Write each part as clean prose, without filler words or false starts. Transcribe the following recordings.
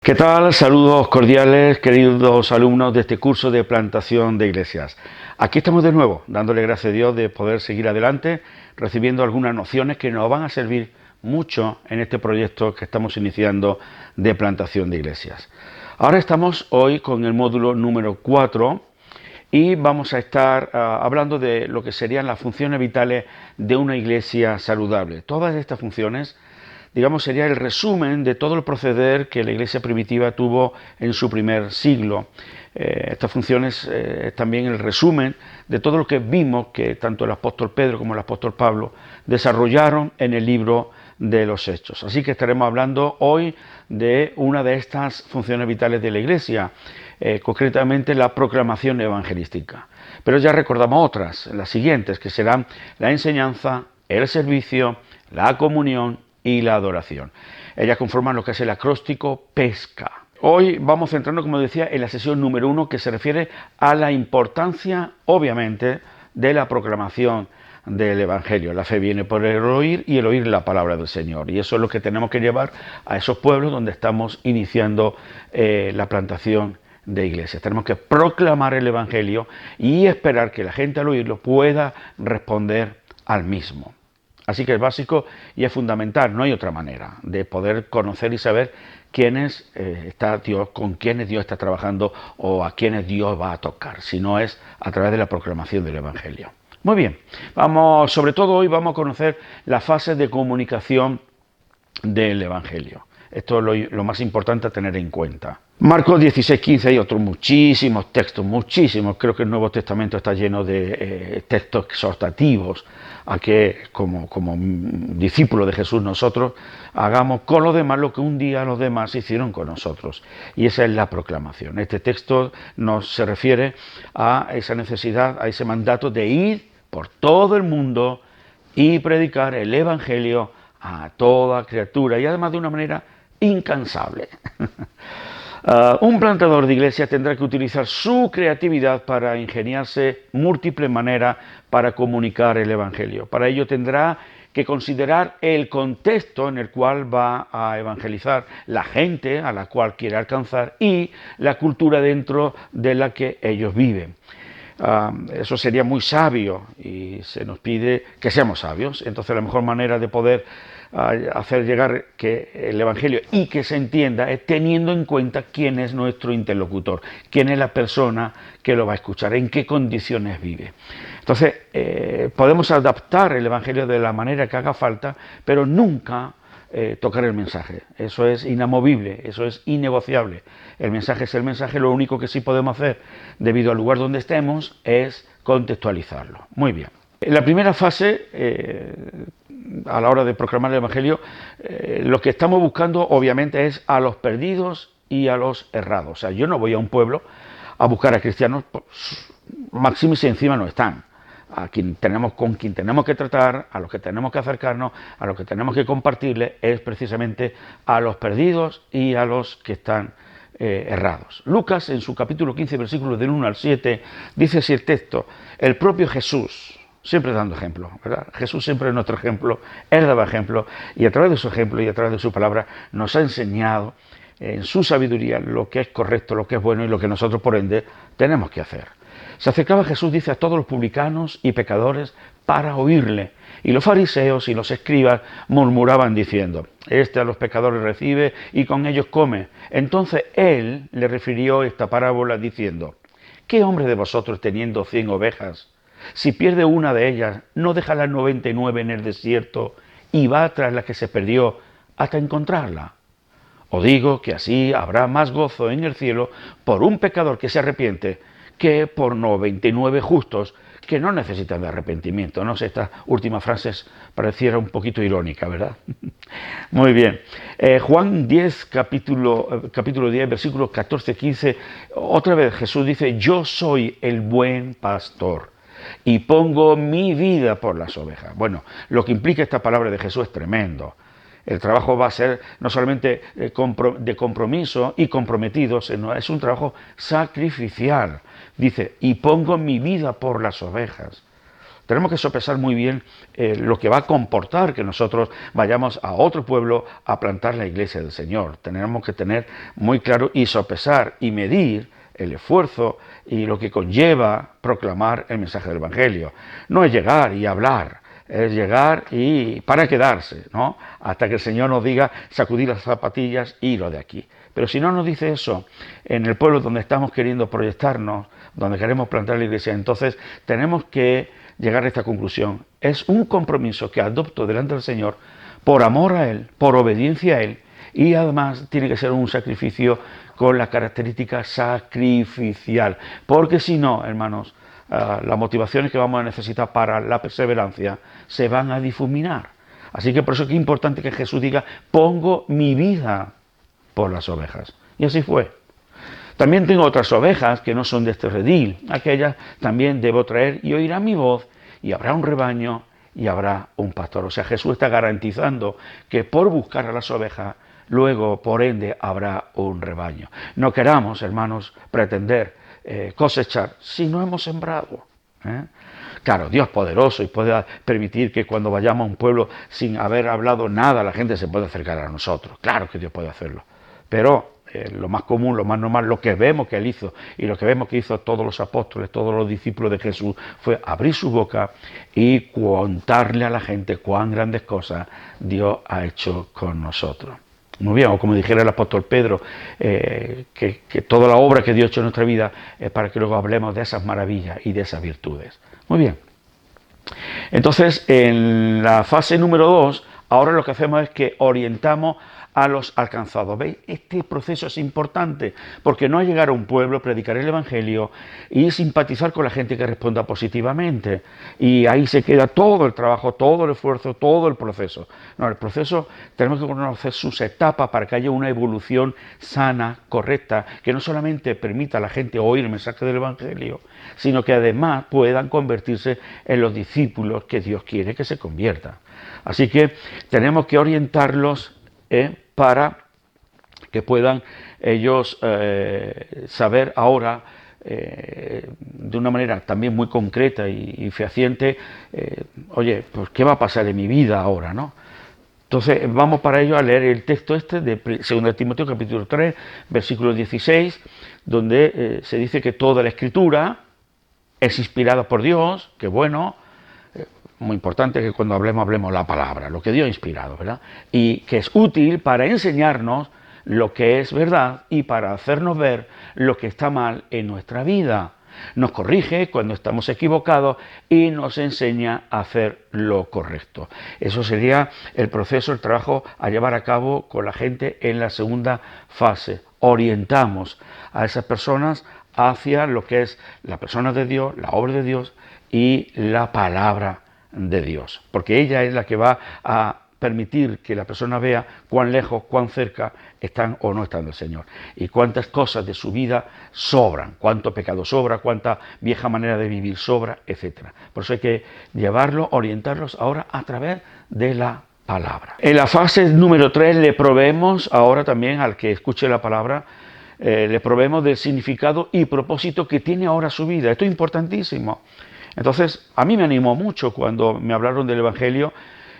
¿Qué tal? Saludos cordiales, queridos alumnos de este curso de plantación de iglesias. Aquí estamos de nuevo, dándole gracias a Dios de poder seguir adelante, recibiendo algunas nociones que nos van a servir mucho en este proyecto que estamos iniciando de plantación de iglesias. Ahora estamos hoy con el módulo número 4 y vamos a estar hablando de lo que serían las funciones vitales de una iglesia saludable. Todas estas funciones, digamos, sería el resumen de todo el proceder que la iglesia primitiva tuvo en su primer siglo. Estas funciones es también el resumen de todo lo que vimos que tanto el apóstol Pedro como el apóstol Pablo desarrollaron en el libro de los Hechos. Así que estaremos hablando hoy de una de estas funciones vitales de la iglesia, concretamente la proclamación evangelística. Pero ya recordamos otras, las siguientes, que serán la enseñanza, el servicio, la comunión y la adoración. Ellas conforman lo que es el acróstico PESCA. Hoy vamos centrando, como decía, en la sesión número 1, que se refiere a la importancia, obviamente, de la proclamación del Evangelio. La fe viene por el oír y el oír la palabra del Señor. Y eso es lo que tenemos que llevar a esos pueblos donde estamos iniciando la plantación de iglesias. Tenemos que proclamar el Evangelio y esperar que la gente al oírlo pueda responder al mismo. Así que es básico y es fundamental, no hay otra manera de poder conocer y saber quiénes está Dios, con quiénes Dios está trabajando o a quiénes Dios va a tocar, si no es a través de la proclamación del Evangelio. Muy bien, sobre todo hoy vamos a conocer la fase de comunicación del Evangelio. Esto es lo más importante a tener en cuenta. Marcos 16:15 hay otros muchísimos textos, muchísimos. Creo que el Nuevo Testamento está lleno de textos exhortativos a que como discípulos de Jesús nosotros hagamos con los demás lo que un día los demás hicieron con nosotros. Y esa es la proclamación. Este texto se refiere a esa necesidad, a ese mandato de ir por todo el mundo y predicar el Evangelio a toda criatura y además de una manera incansable. Un plantador de iglesia tendrá que utilizar su creatividad para ingeniarse múltiples maneras para comunicar el Evangelio. Para ello tendrá que considerar el contexto en el cual va a evangelizar, la gente a la cual quiere alcanzar y la cultura dentro de la que ellos viven. Eso sería muy sabio y se nos pide que seamos sabios. Entonces la mejor manera de poder hacer llegar que el Evangelio y que se entienda es teniendo en cuenta quién es nuestro interlocutor, quién es la persona que lo va a escuchar, en qué condiciones vive. Entonces podemos adaptar el Evangelio de la manera que haga falta, pero nunca tocar el mensaje. Eso es inamovible, eso es innegociable. El mensaje es el mensaje, lo único que sí podemos hacer debido al lugar donde estemos es contextualizarlo. Muy bien. En la primera fase, a la hora de proclamar el Evangelio, lo que estamos buscando obviamente es a los perdidos y a los errados. O sea, yo no voy a un pueblo a buscar a cristianos, máxime si encima no están. Con quien tenemos que tratar, a los que tenemos que acercarnos, a los que tenemos que compartirle, es precisamente a los perdidos y a los que están errados. Lucas, en su capítulo 15, versículos del 1 al 7, dice así el texto: el propio Jesús, siempre dando ejemplo, ¿verdad? Jesús siempre es nuestro ejemplo, Él daba ejemplo, y a través de su ejemplo y a través de su palabra nos ha enseñado en su sabiduría lo que es correcto, lo que es bueno y lo que nosotros por ende tenemos que hacer. Se acercaba Jesús, dice, a todos los publicanos y pecadores para oírle. Y los fariseos y los escribas murmuraban diciendo: este a los pecadores recibe y con ellos come. Entonces él le refirió esta parábola diciendo: ¿qué hombre de vosotros teniendo 100 ovejas, si pierde una de ellas, no deja las 99 en el desierto y va tras la que se perdió hasta encontrarla? Os digo que así habrá más gozo en el cielo por un pecador que se arrepiente que por 99 justos que no necesitan de arrepentimiento. No sé, esta última frase pareciera un poquito irónica, ¿verdad? Muy bien. Juan 10, capítulo 10, versículos 14-15, otra vez Jesús dice: yo soy el buen pastor y pongo mi vida por las ovejas. Bueno, lo que implica esta palabra de Jesús es tremendo. El trabajo va a ser no solamente de compromiso y comprometido, sino es un trabajo sacrificial. Dice: y pongo mi vida por las ovejas. Tenemos que sopesar muy bien lo que va a comportar que nosotros vayamos a otro pueblo a plantar la iglesia del Señor. Tenemos que tener muy claro y sopesar y medir el esfuerzo y lo que conlleva proclamar el mensaje del Evangelio. No es llegar y hablar, es llegar y para quedarse, ¿no? Hasta que el Señor nos diga sacudir las zapatillas y lo de aquí. Pero si no nos dice eso en el pueblo donde estamos queriendo proyectarnos, donde queremos plantar la iglesia, entonces tenemos que llegar a esta conclusión. Es un compromiso que adopto delante del Señor por amor a Él, por obediencia a Él, y además tiene que ser un sacrificio con la característica sacrificial, porque si no, hermanos, las motivaciones que vamos a necesitar para la perseverancia se van a difuminar. Así que por eso es que es importante que Jesús diga, pongo mi vida por las ovejas. Y así fue. También tengo otras ovejas que no son de este redil, aquellas también debo traer y oirán mi voz, y habrá un rebaño y habrá un pastor. O sea, Jesús está garantizando que por buscar a las ovejas, luego, por ende, habrá un rebaño. No queramos, hermanos, pretender cosechar si no hemos sembrado. Claro, Dios poderoso y puede permitir que cuando vayamos a un pueblo sin haber hablado nada, la gente se pueda acercar a nosotros. Claro que Dios puede hacerlo. Pero lo más común, lo más normal, lo que vemos que Él hizo y lo que vemos que hizo todos los apóstoles, todos los discípulos de Jesús, fue abrir su boca y contarle a la gente cuán grandes cosas Dios ha hecho con nosotros. Muy bien, o como dijera el apóstol Pedro, que toda la obra que Dios ha hecho en nuestra vida es para que luego hablemos de esas maravillas y de esas virtudes. Muy bien. Entonces, en la fase número 2, ahora lo que hacemos es que orientamos a los alcanzados. ¿Veis? Este proceso es importante, porque no es llegar a un pueblo, predicar el Evangelio y simpatizar con la gente que responda positivamente. Y ahí se queda todo el trabajo, todo el esfuerzo, todo el proceso. No, el proceso tenemos que conocer sus etapas para que haya una evolución sana, correcta, que no solamente permita a la gente oír el mensaje del Evangelio, sino que además puedan convertirse en los discípulos que Dios quiere que se conviertan. Así que tenemos que orientarlos para que puedan ellos saber ahora de una manera también muy concreta y fehaciente, oye, pues ¿qué va a pasar en mi vida ahora, no? Entonces vamos para ello a leer el texto este de 2 Timoteo capítulo 3, versículo 16, donde se dice que toda la Escritura es inspirada por Dios, que bueno, muy importante que cuando hablemos la palabra, lo que Dios ha inspirado, ¿verdad? Y que es útil para enseñarnos lo que es verdad y para hacernos ver lo que está mal en nuestra vida. Nos corrige cuando estamos equivocados y nos enseña a hacer lo correcto. Eso sería el proceso, el trabajo a llevar a cabo con la gente en la segunda fase. Orientamos a esas personas hacia lo que es la persona de Dios, la obra de Dios y la palabra de Dios, porque ella es la que va a permitir que la persona vea cuán lejos, cuán cerca están o no están del Señor, y cuántas cosas de su vida sobran, cuánto pecado sobra, cuánta vieja manera de vivir sobra, etc. Por eso hay que llevarlos, orientarlos ahora a través de la palabra. En la fase número 3 le proveemos ahora también al que escuche la palabra, le proveemos del significado y propósito que tiene ahora su vida. Esto es importantísimo. Entonces, a mí me animó mucho cuando me hablaron del Evangelio,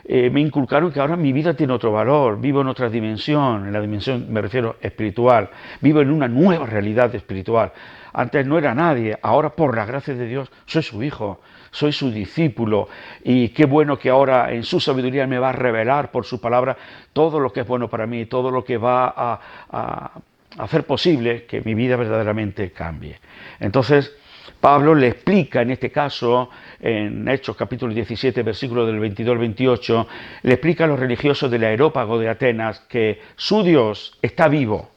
me inculcaron que ahora mi vida tiene otro valor, vivo en otra dimensión, en la dimensión, me refiero, espiritual, vivo en una nueva realidad espiritual. Antes no era nadie, ahora por la gracia de Dios soy su hijo, soy su discípulo, y qué bueno que ahora en su sabiduría me va a revelar por su palabra todo lo que es bueno para mí, todo lo que va a hacer posible que mi vida verdaderamente cambie. Entonces, Pablo le explica en este caso, en Hechos capítulo 17, versículos del 22 al 28, le explica a los religiosos del Areópago de Atenas que su Dios está vivo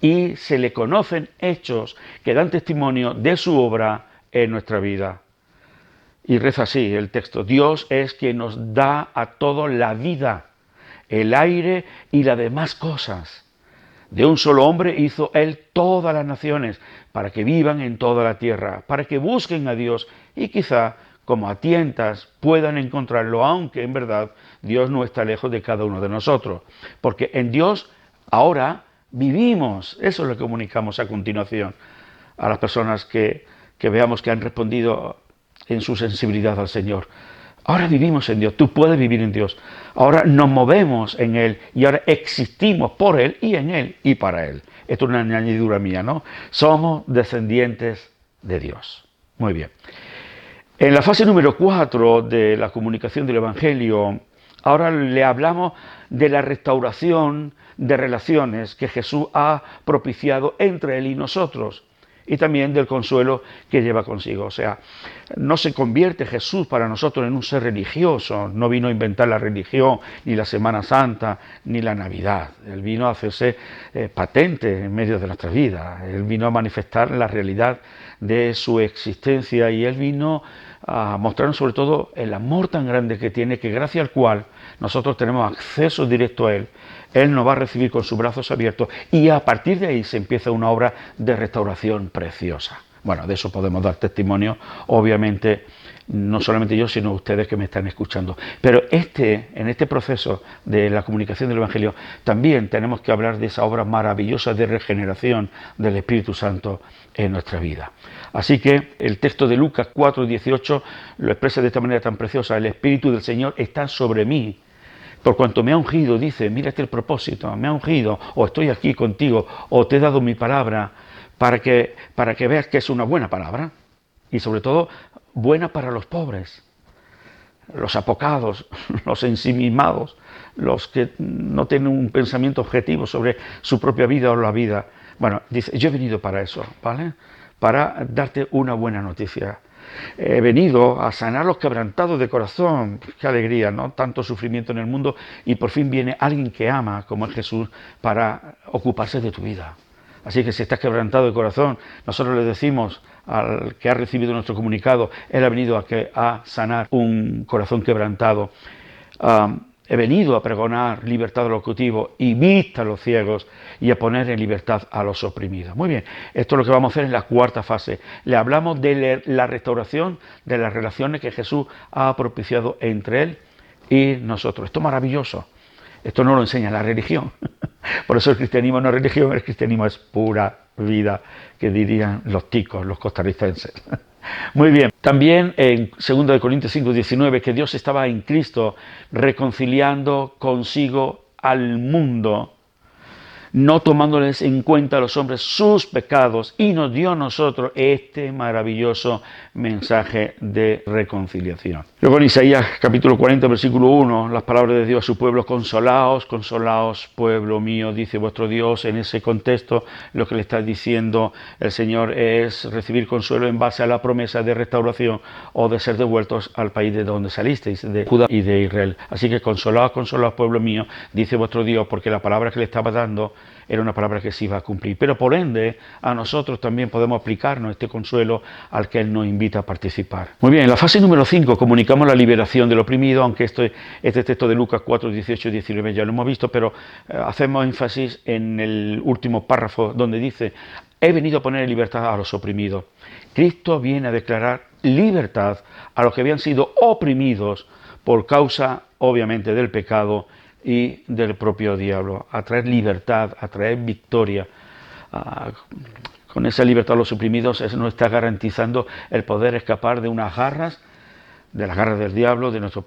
y se le conocen hechos que dan testimonio de su obra en nuestra vida. Y reza así el texto: Dios es quien nos da a todos la vida, el aire y las demás cosas. De un solo hombre hizo Él todas las naciones, para que vivan en toda la tierra, para que busquen a Dios y quizá, como a tientas, puedan encontrarlo, aunque en verdad Dios no está lejos de cada uno de nosotros. Porque en Dios ahora vivimos. Eso es lo que comunicamos a continuación a las personas que veamos que han respondido en su sensibilidad al Señor. Ahora vivimos en Dios, tú puedes vivir en Dios. Ahora nos movemos en Él y ahora existimos por Él y en Él y para Él. Esto es una añadidura mía, ¿no? Somos descendientes de Dios. Muy bien. En la fase número 4 de la comunicación del Evangelio, ahora le hablamos de la restauración de relaciones que Jesús ha propiciado entre Él y nosotros. Y también del consuelo que lleva consigo. O sea, no se convierte Jesús para nosotros en un ser religioso. No vino a inventar la religión, ni la Semana Santa, ni la Navidad. Él vino a hacerse patente en medio de nuestra vida. Él vino a manifestar la realidad de su existencia y Él vino a mostrarnos sobre todo el amor tan grande que tiene, que gracias al cual nosotros tenemos acceso directo a Él. Él nos va a recibir con sus brazos abiertos y a partir de ahí se empieza una obra de restauración preciosa. Bueno, de eso podemos dar testimonio, obviamente, no solamente yo, sino ustedes que me están escuchando. Pero en este proceso de la comunicación del Evangelio, también tenemos que hablar de esa obra maravillosa de regeneración del Espíritu Santo en nuestra vida. Así que el texto de Lucas 4:18 lo expresa de esta manera tan preciosa: el Espíritu del Señor está sobre mí, por cuanto me ha ungido, dice, mira este el propósito, me ha ungido, o estoy aquí contigo, o te he dado mi palabra, para que veas que es una buena palabra, y sobre todo, buena para los pobres, los apocados, los ensimismados, los que no tienen un pensamiento objetivo sobre su propia vida o la vida. Bueno, dice, yo he venido para eso, ¿vale? Para darte una buena noticia. He venido a sanar los quebrantados de corazón. Qué alegría, ¿no? Tanto sufrimiento en el mundo y por fin viene alguien que ama, como es Jesús, para ocuparse de tu vida. Así que si estás quebrantado de corazón, nosotros le decimos al que ha recibido nuestro comunicado, Él ha venido a sanar un corazón quebrantado. He venido a pregonar libertad a los cautivos y vista a los ciegos y a poner en libertad a los oprimidos. Muy bien, esto es lo que vamos a hacer en la cuarta fase. Le hablamos de la restauración de las relaciones que Jesús ha propiciado entre Él y nosotros. Esto es maravilloso. Esto no lo enseña la religión. Por eso el cristianismo no es religión, el cristianismo es pura vida, que dirían los ticos, los costarricenses. Muy bien, también en 2 Corintios 5:19, que Dios estaba en Cristo reconciliando consigo al mundo, no tomándoles en cuenta a los hombres sus pecados, y nos dio a nosotros este maravilloso mensaje de reconciliación. Luego en Isaías capítulo 40, versículo 1, las palabras de Dios a su pueblo: consolaos, consolaos, pueblo mío, dice vuestro Dios. En ese contexto, lo que le está diciendo el Señor es recibir consuelo en base a la promesa de restauración o de ser devueltos al país de donde salisteis, de Judá y de Israel. Así que consolaos, consolaos, pueblo mío, dice vuestro Dios, porque la palabra que le estaba dando era una palabra que se iba a cumplir. Pero por ende, a nosotros también podemos aplicarnos este consuelo al que Él nos invita a participar. Muy bien, en la fase número 5 comunicamos la liberación del oprimido, aunque este texto de Lucas 4, 18 y 19 ya lo hemos visto, pero hacemos énfasis en el último párrafo donde dice: he venido a poner en libertad a los oprimidos. Cristo viene a declarar libertad a los que habían sido oprimidos por causa, obviamente, del pecado y del propio diablo, a traer libertad, a traer victoria. Con esa libertad a los oprimidos, eso nos está garantizando el poder escapar de unas garras, de las garras del diablo, de nuestro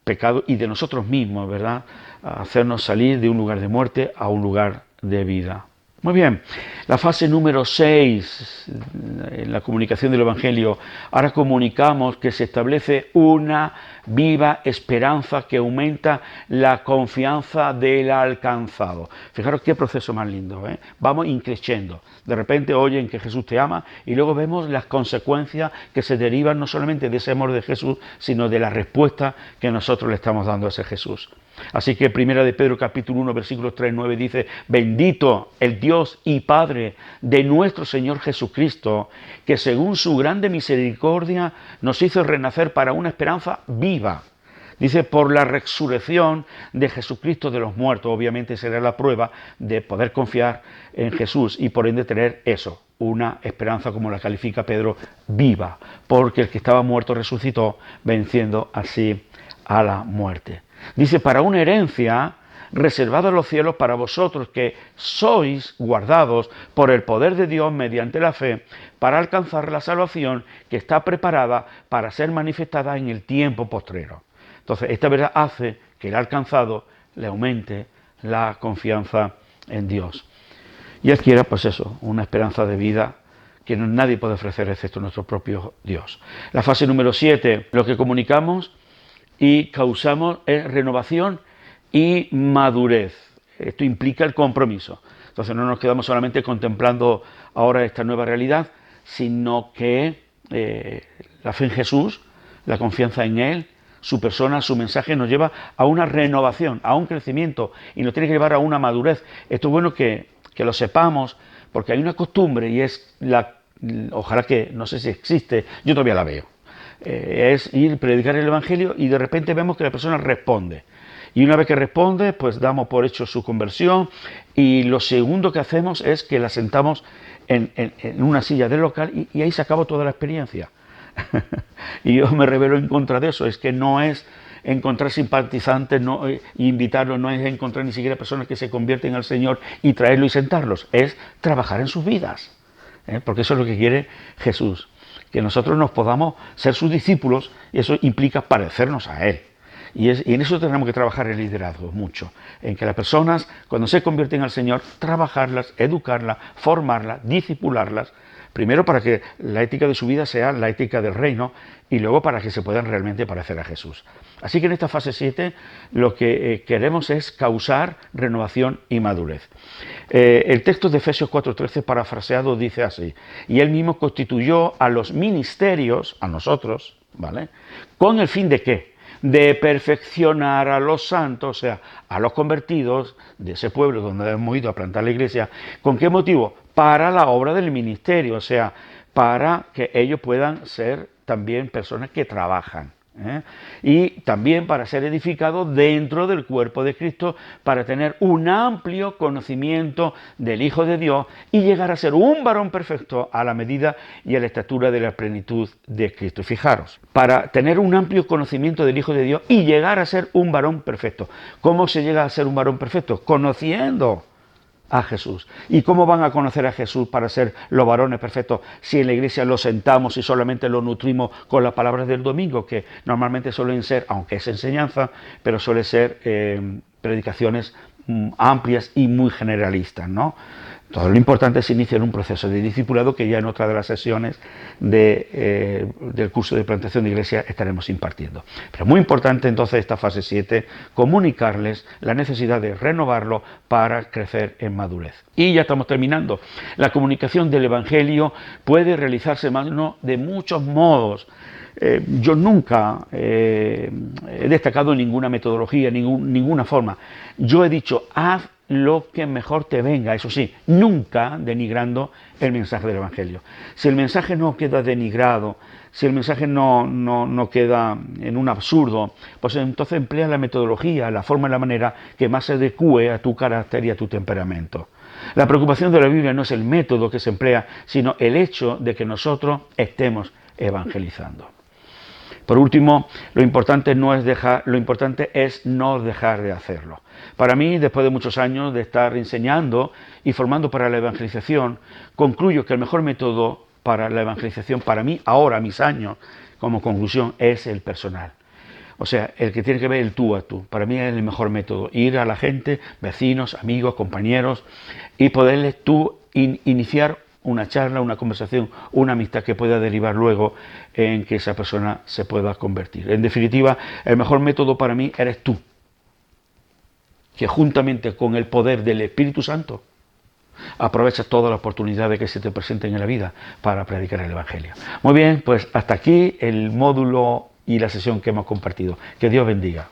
pecado y de nosotros mismos, ¿verdad? A hacernos salir de un lugar de muerte a un lugar de vida. Muy bien, la fase número 6 en la comunicación del Evangelio. Ahora comunicamos que se establece una viva esperanza que aumenta la confianza del alcanzado. Fijaros qué proceso más lindo, ¿eh? Vamos increciendo. De repente oyen que Jesús te ama y luego vemos las consecuencias que se derivan no solamente de ese amor de Jesús, sino de la respuesta que nosotros le estamos dando a ese Jesús. Así que primera de Pedro capítulo 1 versículos 3 y 9 dice: bendito el Dios y Padre de nuestro Señor Jesucristo, que según su grande misericordia nos hizo renacer para una esperanza viva. Dice, por la resurrección de Jesucristo de los muertos. Obviamente será la prueba de poder confiar en Jesús y por ende tener eso, una esperanza, como la califica Pedro, viva, porque el que estaba muerto resucitó, venciendo así a la muerte. Dice, para una herencia reservado en los cielos para vosotros que sois guardados por el poder de Dios mediante la fe para alcanzar la salvación que está preparada para ser manifestada en el tiempo postrero. Entonces, esta verdad hace que el alcanzado le aumente la confianza en Dios y adquiera, pues eso, una esperanza de vida que nadie puede ofrecer excepto nuestro propio Dios. La fase número 7, lo que comunicamos y causamos es renovación y madurez. Esto implica el compromiso. Entonces no nos quedamos solamente contemplando ahora esta nueva realidad, sino que la fe en Jesús, la confianza en Él, su persona, su mensaje nos lleva a una renovación, a un crecimiento y nos tiene que llevar a una madurez. Esto es bueno que lo sepamos, porque hay una costumbre y es ojalá que, no sé si existe, yo todavía la veo, es ir, predicar el Evangelio y de repente vemos que la persona responde. Y una vez que responde, pues damos por hecho su conversión y lo segundo que hacemos es que la sentamos en una silla del local y ahí se acabó toda la experiencia. Y yo me rebelo en contra de eso, es que no es encontrar simpatizantes, no, invitarlos, no es encontrar ni siquiera personas que se convierten al Señor y traerlos y sentarlos, es trabajar en sus vidas, porque eso es lo que quiere Jesús, que nosotros nos podamos ser sus discípulos y eso implica parecernos a Él. Y en eso tenemos que trabajar el liderazgo mucho, en que las personas, cuando se convierten al Señor, trabajarlas, educarlas, formarlas, discipularlas, primero para que la ética de su vida sea la ética del reino y luego para que se puedan realmente parecer a Jesús. Así que en esta fase 7 lo que queremos es causar renovación y madurez. El texto de Efesios 4:13 parafraseado dice así: y Él mismo constituyó a los ministerios, a nosotros, ¿vale? ¿Con el fin de qué? De perfeccionar a los santos, o sea, a los convertidos de ese pueblo donde hemos ido a plantar la iglesia. ¿Con qué motivo? Para la obra del ministerio, o sea, para que ellos puedan ser también personas que trabajan. Y también para ser edificados dentro del cuerpo de Cristo, para tener un amplio conocimiento del Hijo de Dios y llegar a ser un varón perfecto a la medida y a la estatura de la plenitud de Cristo. Fijaros, para tener un amplio conocimiento del Hijo de Dios y llegar a ser un varón perfecto. ¿Cómo se llega a ser un varón perfecto? Conociendo a Jesús. ¿Y cómo van a conocer a Jesús para ser los varones perfectos si en la iglesia lo sentamos y solamente lo nutrimos con las palabras del domingo, que normalmente suelen ser, aunque es enseñanza, pero suele ser predicaciones amplias y muy generalistas, ¿no? Todo lo importante es iniciar un proceso de discipulado que ya en otra de las sesiones del curso de plantación de iglesia estaremos impartiendo. Pero muy importante entonces esta fase 7, comunicarles la necesidad de renovarlo para crecer en madurez. Y ya estamos terminando. La comunicación del Evangelio puede realizarse de muchos modos. Yo nunca he destacado ninguna metodología, ninguna forma. Yo he dicho, haz lo que mejor te venga, eso sí, nunca denigrando el mensaje del Evangelio. Si el mensaje no queda denigrado, si el mensaje no queda en un absurdo, pues entonces emplea la metodología, la forma y la manera que más se adecue a tu carácter y a tu temperamento. La preocupación de la Biblia no es el método que se emplea, sino el hecho de que nosotros estemos evangelizando. Por último, lo importante es no dejar de hacerlo. Para mí, después de muchos años de estar enseñando y formando para la evangelización, concluyo que el mejor método para la evangelización, para mí, ahora, mis años, como conclusión, es el personal. O sea, el que tiene que ver el tú a tú. Para mí es el mejor método. Ir a la gente, vecinos, amigos, compañeros, y poderles tú iniciar una charla, una conversación, una amistad que pueda derivar luego en que esa persona se pueda convertir. En definitiva, el mejor método para mí eres tú, que juntamente con el poder del Espíritu Santo aprovechas todas las oportunidades que se te presenten en la vida para predicar el Evangelio. Muy bien, pues hasta aquí el módulo y la sesión que hemos compartido. Que Dios bendiga.